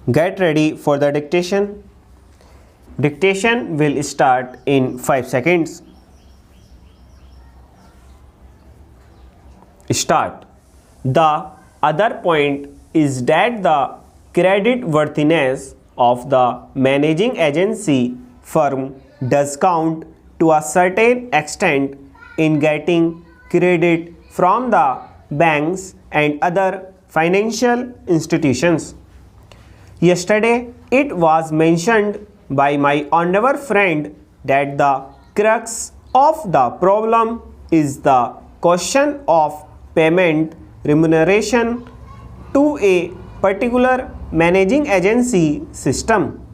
Get ready for the dictation. Dictation will start in 5 seconds. Start. The other point is that the credit worthiness of the managing agency firm does count to a certain extent in getting credit from the banks and other financial institutions. Yesterday, it was mentioned by my honorable friend that the crux of the problem is the question of payment remuneration to a particular managing agency system.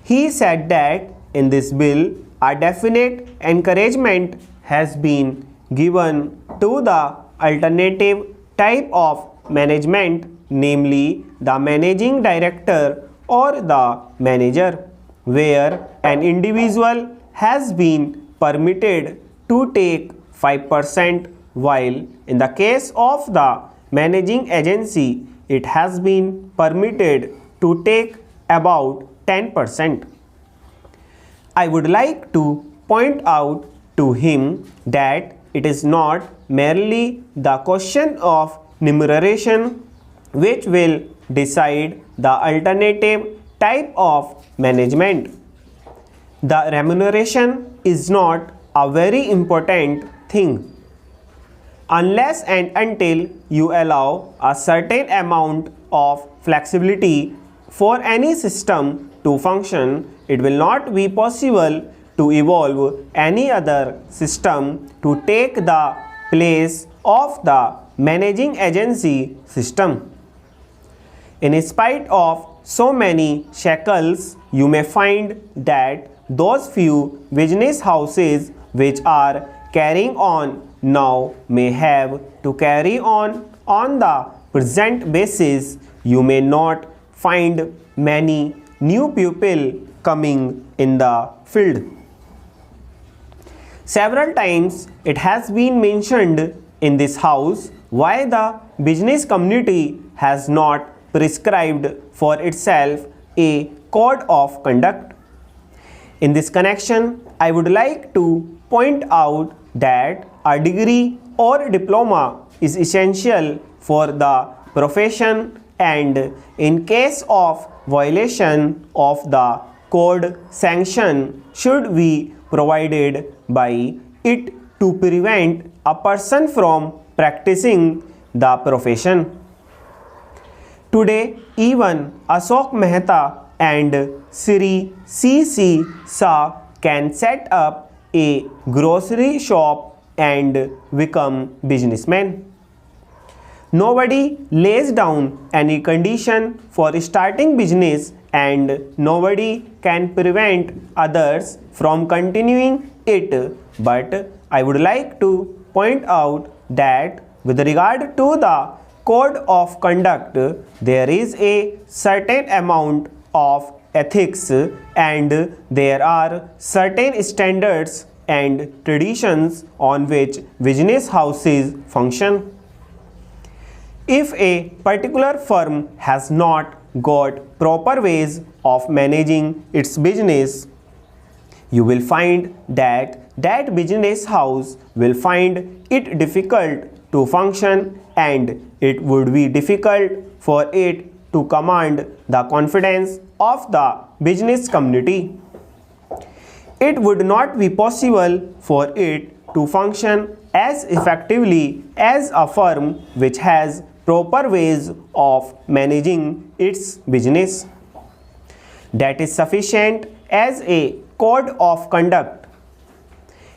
He said that in this bill, a definite encouragement has been given to the alternative type of management, namely the managing director or the manager, where an individual has been permitted to take 5%, while in the case of the managing agency, it has been permitted to take about 10%. I would like to point out to him that it is not merely the question of remuneration which will decide the alternative type of management. The remuneration is not a very important thing. Unless and until you allow a certain amount of flexibility for any system to function, it will not be possible to evolve any other system to take the place of the managing agency system. In spite of so many shackles, you may find that those few business houses which are carrying on now may have to carry on the present basis. You may not find many new people coming in the field. Several times it has been mentioned in this house why the business community has not prescribed for itself a code of conduct. In this connection, I would like to point out that a degree or diploma is essential for the profession, and in case of violation of the code, sanction should be provided by it to prevent a person from practicing the profession. Today, even Ashok Mehta and Sri C.C. Shah can set up a grocery shop and become businessmen. Nobody lays down any condition for starting business, and nobody can prevent others from continuing it. But I would like to point out that with regard to the code of conduct, there is a certain amount of ethics and there are certain standards and traditions on which business houses function. If a particular firm has not got proper ways of managing its business, you will find that that business house will find it difficult to function, and it would be difficult for it to command the confidence of the business community. It would not be possible for it to function as effectively as a firm which has proper ways of managing its business. That is sufficient as a code of conduct.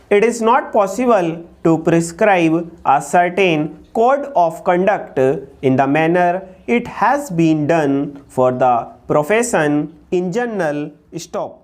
It is not possible to prescribe a certain code of conduct in the manner it has been done for the profession in general. Stop.